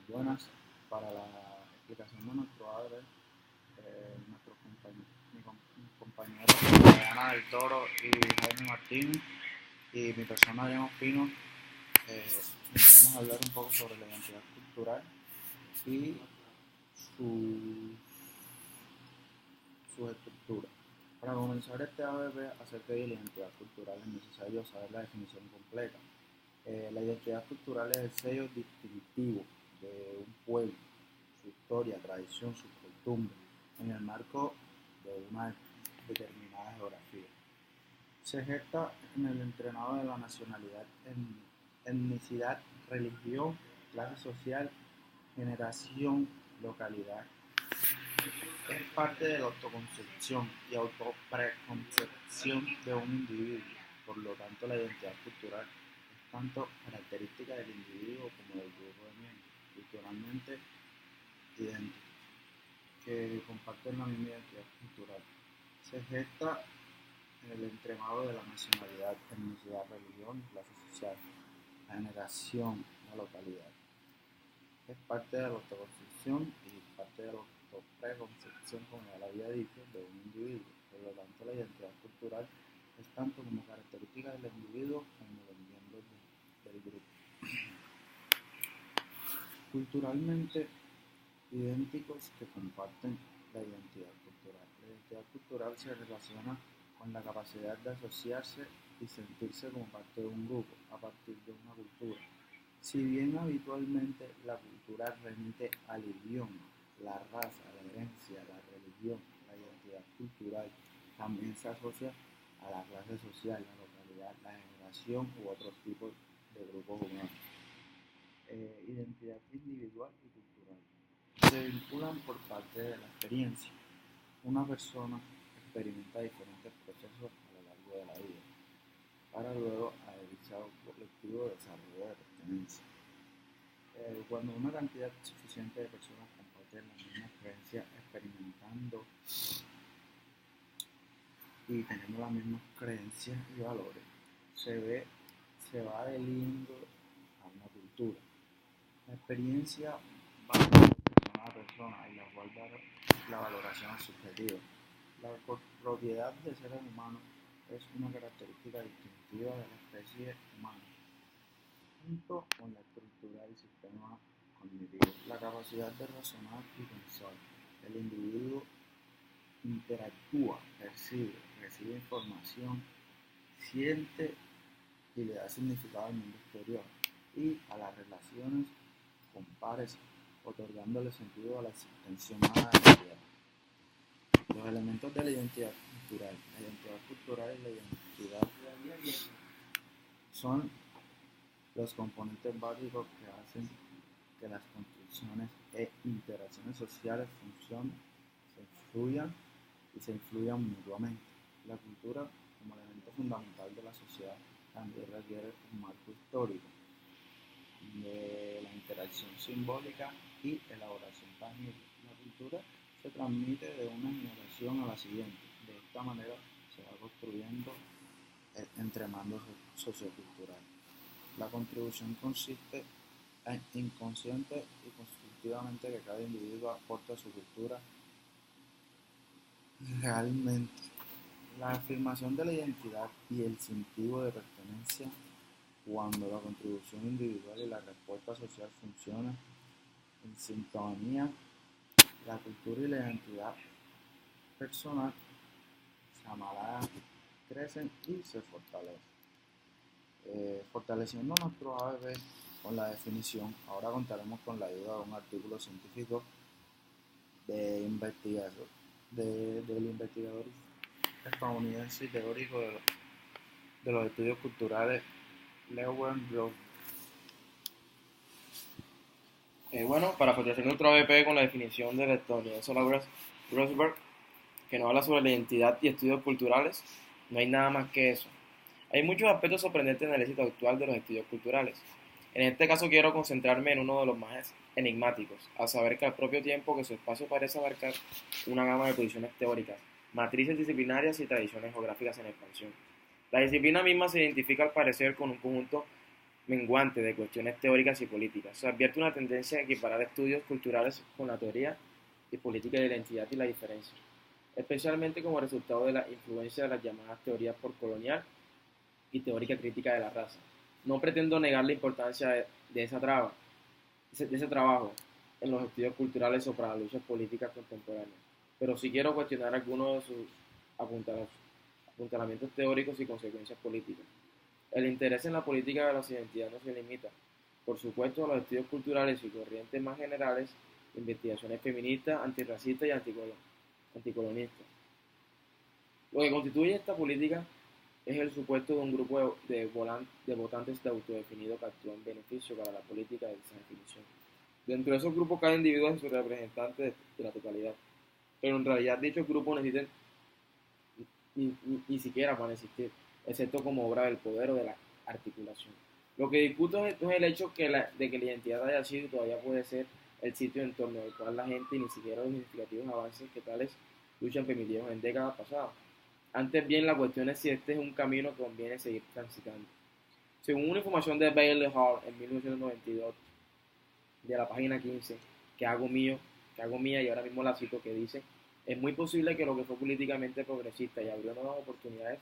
Buenas. Para la explicación de nuestro ADR, mis compañeros Diana del Toro y Jaime Martínez y mi persona Diana Pino, vamos a hablar un poco sobre la identidad cultural y su, su estructura. Para comenzar este ABP acerca de la identidad cultural es necesario saber la definición completa. La identidad cultural es el sello distintivo de un pueblo, su historia, tradición, sus costumbres, en el marco de una determinada geografía. Se gesta en el entrenado de la nacionalidad, etnicidad, religión, clase social, generación, localidad. Es parte de la autoconcepción y autopreconcepción de un individuo. Por lo tanto, la identidad cultural es tanto característica del individuo como del grupo de miembros culturalmente idénticos, que comparten la misma identidad cultural. Se gesta en el entramado de la nacionalidad, etnicidad, religión, clase social, la generación, la localidad. Es parte de la autoconcepción y parte de la autopreconcepción, como ya lo había dicho, de un individuo. Por lo tanto, la identidad cultural es tanto como característica del individuo como de los miembros del grupo. Culturalmente idénticos que comparten la identidad cultural. La identidad cultural se relaciona con la capacidad de asociarse y sentirse como parte de un grupo a partir de una cultura. Si bien habitualmente la cultura remite al idioma, la raza, la herencia, la religión, la identidad cultural también se asocia a la clase social, la localidad, la generación u otros tipos de grupos humanos. Identidad individual y cultural se vinculan por parte de la experiencia. Una persona experimenta diferentes procesos a lo largo de la vida para luego adherirse a un colectivo de desarrollo de pertenencia. Cuando una cantidad suficiente de personas comparten las mismas creencias, experimentando y teniendo las mismas creencias y valores, se va adhiriendo a una cultura. La experiencia va de una persona y la valoración subjetiva. La propiedad de seres humanos es una característica distintiva de la especie humana, junto con la estructura del sistema cognitivo, la capacidad de razonar y pensar. El individuo interactúa, percibe, recibe información, siente y le da significado al mundo exterior y a las relaciones con pares, otorgándole sentido a la existencia humana de la tierra. Los elementos de la identidad cultural. La identidad cultural y la identidad son los componentes básicos que hacen que las construcciones e interacciones sociales funcionen, se influyan mutuamente. La cultura, como elemento fundamental de la sociedad, también requiere un marco histórico de la interacción simbólica y elaboración tangible. La cultura se transmite de una generación a la siguiente. De esta manera se va construyendo el entramado sociocultural. La contribución consiste en inconsciente y constructivamente que cada individuo aporta a su cultura realmente. La afirmación de la identidad y el sentido de pertenencia. Cuando la contribución individual y la respuesta social funcionan en sintonía, la cultura y la identidad personal se amalgaman, crecen y se fortalecen. Fortaleciendo nuestro ABP con la definición, ahora contaremos con la ayuda de un artículo científico del investigador estadounidense y teórico de los estudios culturales Lewin. Para fortalecer nuestro ABP con la definición del estadounidense Laura Grossberg, que nos habla sobre la identidad y estudios culturales, no hay nada más que eso. Hay muchos aspectos sorprendentes en el éxito actual de los estudios culturales. En este caso quiero concentrarme en uno de los más enigmáticos, a saber que al propio tiempo que su espacio parece abarcar una gama de posiciones teóricas, matrices disciplinarias y tradiciones geográficas en expansión. La disciplina misma se identifica al parecer con un conjunto menguante de cuestiones teóricas y políticas. Se advierte una tendencia a equiparar estudios culturales con la teoría y política de la identidad y la diferencia, especialmente como resultado de la influencia de las llamadas teorías postcolonial y teórica crítica de la raza. No pretendo negar la importancia de ese trabajo en los estudios culturales o para las luchas políticas contemporáneas, pero sí quiero cuestionar algunos de sus apuntalamientos teóricos y consecuencias políticas. El interés en la política de las identidades no se limita, por supuesto, a los estudios culturales y corrientes más generales, investigaciones feministas, antirracistas y anticolonistas. Lo que constituye esta política es el supuesto de un grupo de votantes de autodefinido que actúan en beneficio para la política de esa definición. Dentro de esos grupos cada individuo es su representante de la totalidad, pero en realidad dichos grupos no existen ni siquiera van a existir, excepto como obra del poder o de la articulación. Lo que discuto es el hecho de que la identidad haya sido y todavía puede ser el sitio en torno al cual la gente y ni siquiera los significativos avances que tales luchas permitieron en décadas pasadas. Antes bien, la cuestión es si este es un camino que conviene seguir transitando. Según una información de Bailey Hall en 1992, de la página 15, que hago mía y ahora mismo la cito, que dice: es muy posible que lo que fue políticamente progresista y abrió nuevas oportunidades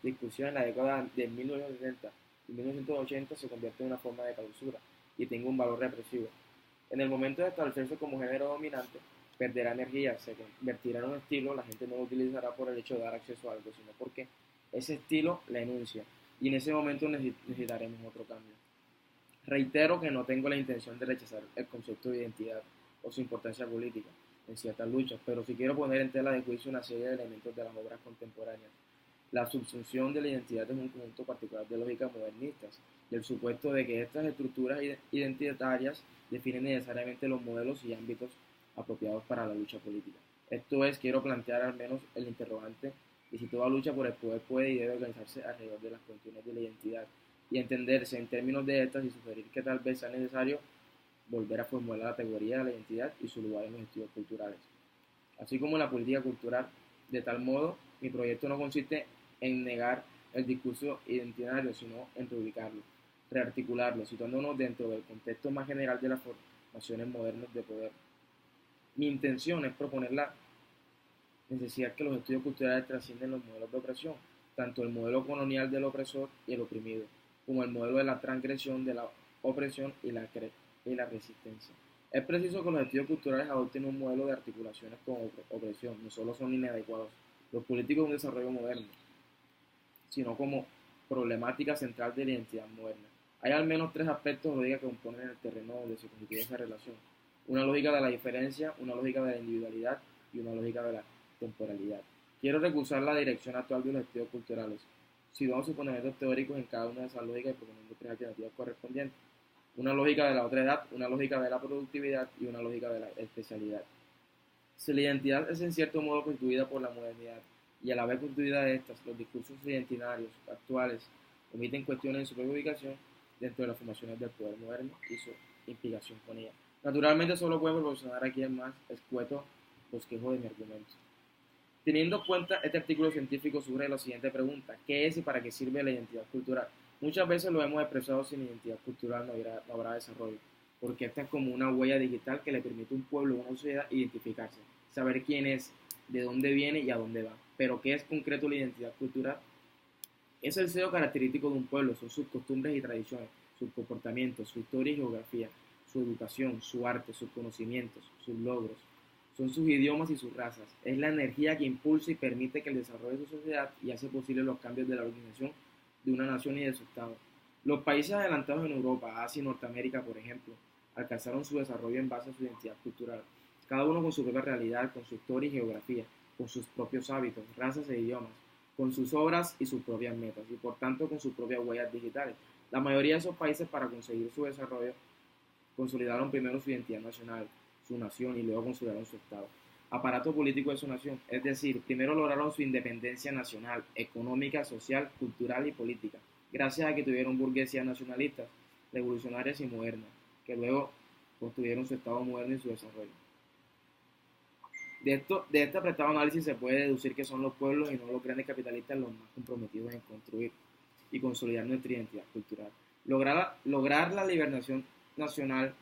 de discusión en la década de 1970 y 1980 se convierte en una forma de clausura y tenga un valor represivo. En el momento de establecerse como género dominante, perderá energía, se convertirá en un estilo, la gente no lo utilizará por el hecho de dar acceso a algo, sino porque ese estilo la enuncia, y en ese momento necesitaremos otro cambio. Reitero que no tengo la intención de rechazar el concepto de identidad o su importancia política en ciertas luchas, pero sí quiero poner en tela de juicio una serie de elementos de las obras contemporáneas. La subsunción de la identidad es un conjunto particular de lógicas modernistas, del supuesto de que estas estructuras identitarias definen necesariamente los modelos y ámbitos apropiados para la lucha política. Esto es, quiero plantear al menos el interrogante de si toda lucha por el poder puede y debe organizarse alrededor de las cuestiones de la identidad y entenderse en términos de estas y sugerir que tal vez sea necesario volver a formular la categoría de la identidad y su lugar en los estudios culturales, así como en la política cultural. De tal modo, mi proyecto no consiste en negar el discurso identitario, sino en reubicarlo, rearticularlo, situándonos dentro del contexto más general de las formaciones modernas de poder. Mi intención es proponer la necesidad que los estudios culturales trascienden los modelos de opresión, tanto el modelo colonial del opresor y el oprimido, como el modelo de la transgresión de la opresión y la resistencia. Es preciso que los estudios culturales adopten un modelo de articulaciones con opresión, no solo son inadecuados los políticos de un desarrollo moderno, sino como problemática central de la identidad moderna. Hay al menos tres aspectos de lógica que componen el terreno donde se constituye esa relación: una lógica de la diferencia, una lógica de la individualidad y una lógica de la temporalidad. Quiero recusar la dirección actual de los estudios culturales, situando sus fundamentos teóricos en cada una de esas lógicas y proponiendo tres alternativas correspondientes: una lógica de la otra edad, una lógica de la productividad y una lógica de la especialidad. Si la identidad es en cierto modo constituida por la modernidad y a la vez constituida de estas, los discursos identitarios actuales omiten cuestiones de su propia ubicación dentro de las formaciones del poder moderno y su implicación con ella. Naturalmente solo puedo proporcionar aquí el más escueto bosquejo de mi argumento. Teniendo en cuenta este artículo científico, surge la siguiente pregunta: ¿qué es y para qué sirve la identidad cultural? Muchas veces lo hemos expresado: sin identidad cultural no habrá desarrollo, porque esta es como una huella digital que le permite a un pueblo o una sociedad identificarse, saber quién es, de dónde viene y a dónde va. Pero ¿qué es concreto la identidad cultural? Es el sello característico de un pueblo, son sus costumbres y tradiciones, sus comportamientos, su historia y geografía, su educación, su arte, sus conocimientos, sus logros. Son sus idiomas y sus razas. Es la energía que impulsa y permite que el desarrollo de su sociedad y hace posible los cambios de la organización de una nación y de su Estado. Los países adelantados en Europa, Asia y Norteamérica, por ejemplo, alcanzaron su desarrollo en base a su identidad cultural, cada uno con su propia realidad, con su historia y geografía, con sus propios hábitos, razas e idiomas, con sus obras y sus propias metas, y por tanto con sus propias huellas digitales. La mayoría de esos países, para conseguir su desarrollo, consolidaron primero su identidad nacional, su nación, y luego consolidaron su Estado, aparato político de su nación. Es decir, primero lograron su independencia nacional, económica, social, cultural y política, gracias a que tuvieron burguesías nacionalistas, revolucionarias y modernas, que luego construyeron su Estado moderno y su desarrollo. De este apretado análisis se puede deducir que son los pueblos y no los grandes capitalistas los más comprometidos en construir y consolidar nuestra identidad cultural. Lograr la liberación nacional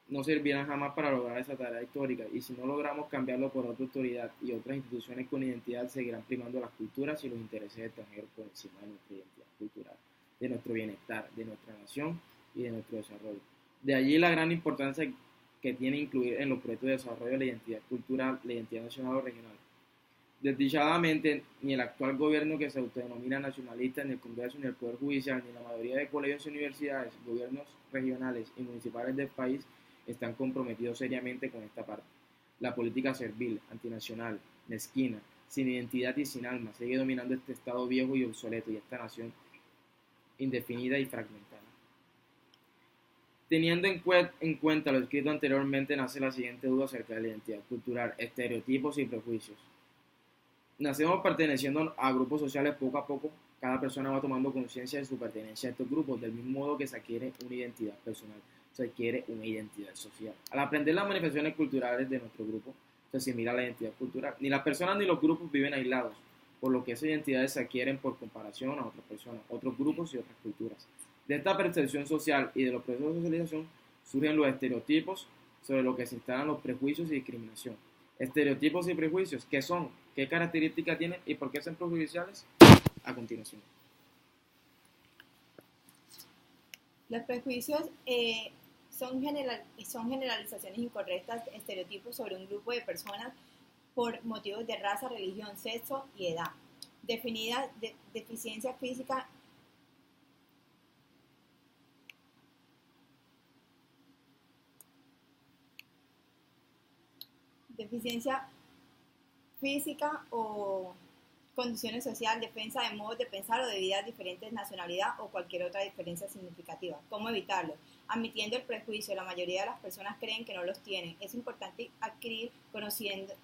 no servirá jamás para lograr esa tarea histórica, y si no logramos cambiarlo por otra autoridad y otras instituciones con identidad, seguirán primando las culturas y los intereses extranjeros por encima de nuestra identidad cultural, de nuestro bienestar, de nuestra nación y de nuestro desarrollo. De allí la gran importancia que tiene incluir en los proyectos de desarrollo la identidad cultural, la identidad nacional o regional. Desdichadamente, ni el actual gobierno que se autodenomina nacionalista, ni el Congreso, ni el Poder Judicial, ni la mayoría de colegios y universidades, gobiernos regionales y municipales del país están comprometidos seriamente con esta parte. La política servil, antinacional, mezquina, sin identidad y sin alma, sigue dominando este estado viejo y obsoleto y esta nación indefinida y fragmentada. Teniendo en cuenta lo escrito anteriormente, nace la siguiente duda acerca de la identidad cultural: estereotipos y prejuicios. Nacemos perteneciendo a grupos sociales. Poco a poco, cada persona va tomando conciencia de su pertenencia a estos grupos, del mismo modo que se adquiere una identidad personal, se adquiere una identidad social. Al aprender las manifestaciones culturales de nuestro grupo, se asimila la identidad cultural. Ni las personas ni los grupos viven aislados, por lo que esas identidades se adquieren por comparación a otras personas, otros grupos y otras culturas. De esta percepción social y de los procesos de socialización surgen los estereotipos, sobre lo que se instalan los prejuicios y discriminación. Estereotipos y prejuicios, ¿qué son? ¿Qué características tienen y por qué son perjudiciales? A continuación. Los prejuicios son generalizaciones incorrectas, estereotipos sobre un grupo de personas por motivos de raza, religión, sexo y edad. Definida deficiencia física o condiciones sociales, defensa de modos de pensar o de vidas diferentes, nacionalidad o cualquier otra diferencia significativa. ¿Cómo evitarlo? Admitiendo el prejuicio, la mayoría de las personas creen que no los tienen. Es importante adquirir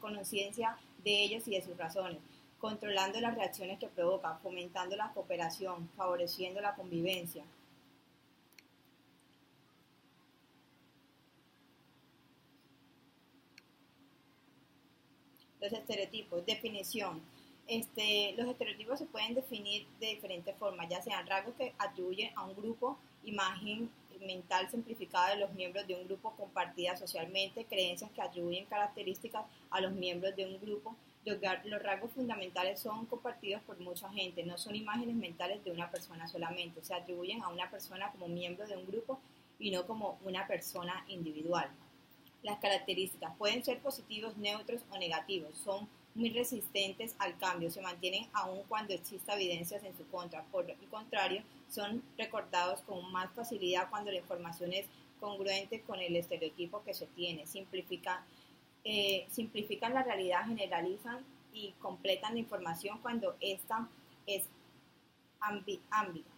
conciencia de ellos y de sus razones, controlando las reacciones que provocan, fomentando la cooperación, favoreciendo la convivencia. Los estereotipos, definición. Los estereotipos se pueden definir de diferentes formas, ya sean rasgos que atribuyen a un grupo, imagen mental simplificada de los miembros de un grupo compartida socialmente, creencias que atribuyen características a los miembros de un grupo. Los rasgos fundamentales son compartidos por mucha gente, no son imágenes mentales de una persona solamente, se atribuyen a una persona como miembro de un grupo y no como una persona individual. Las características pueden ser positivos, neutros o negativos, son muy resistentes al cambio, se mantienen aun cuando exista evidencias en su contra. Por el contrario, son recordados con más facilidad cuando la información es congruente con el estereotipo que se tiene. Simplifican la realidad, generalizan y completan la información cuando ésta es ambigua.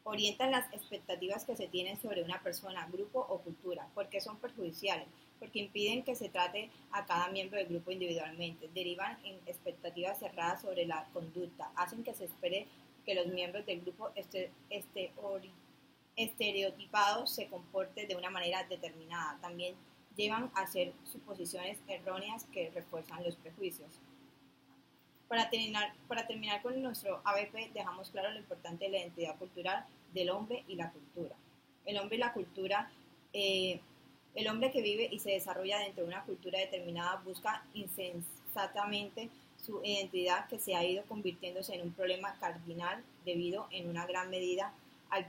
Orientan las expectativas que se tienen sobre una persona, grupo o cultura. ¿Por qué son perjudiciales? Porque impiden que se trate a cada miembro del grupo individualmente, derivan en expectativas cerradas sobre la conducta, hacen que se espere que los miembros del grupo estereotipados se comporten de una manera determinada. También llevan a hacer suposiciones erróneas que refuerzan los prejuicios. Para terminar con nuestro ABP, dejamos claro lo importante de la identidad cultural del hombre y la cultura. El hombre y la cultura, el hombre que vive y se desarrolla dentro de una cultura determinada busca insensatamente su identidad, que se ha ido convirtiéndose en un problema cardinal debido en una gran medida al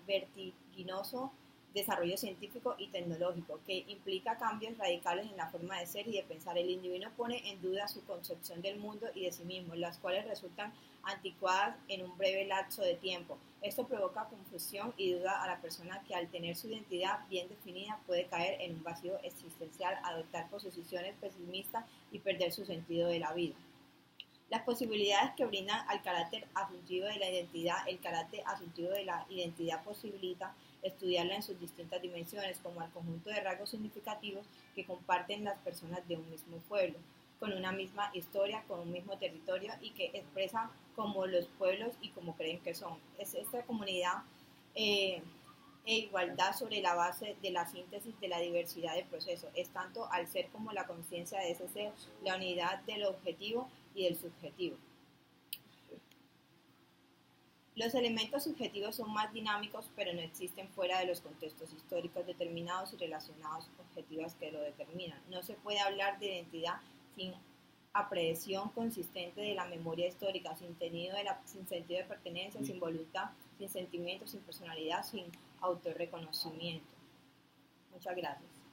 vertiginoso desarrollo científico y tecnológico, que implica cambios radicales en la forma de ser y de pensar. El individuo pone en duda su concepción del mundo y de sí mismo, las cuales resultan anticuadas en un breve lapso de tiempo. Esto provoca confusión y duda a la persona, que al tener su identidad bien definida puede caer en un vacío existencial, adoptar posiciones pesimistas y perder su sentido de la vida. Las posibilidades que brindan al carácter asuntivo de la identidad. El carácter asuntivo de la identidad posibilita estudiarla en sus distintas dimensiones, como el conjunto de rasgos significativos que comparten las personas de un mismo pueblo, con una misma historia, con un mismo territorio, y que expresan como los pueblos y como creen que son. Es esta comunidad e igualdad sobre la base de la síntesis de la diversidad de procesos. Es tanto al ser como la conciencia de ese ser, la unidad del objetivo y del subjetivo. Los elementos subjetivos son más dinámicos, pero no existen fuera de los contextos históricos determinados y relacionados objetivas que lo determinan. No se puede hablar de identidad sin aprehensión consistente de la memoria histórica, sin sentido de pertenencia, sin voluntad, sin sentimientos, sin personalidad, sin autorreconocimiento. Muchas gracias.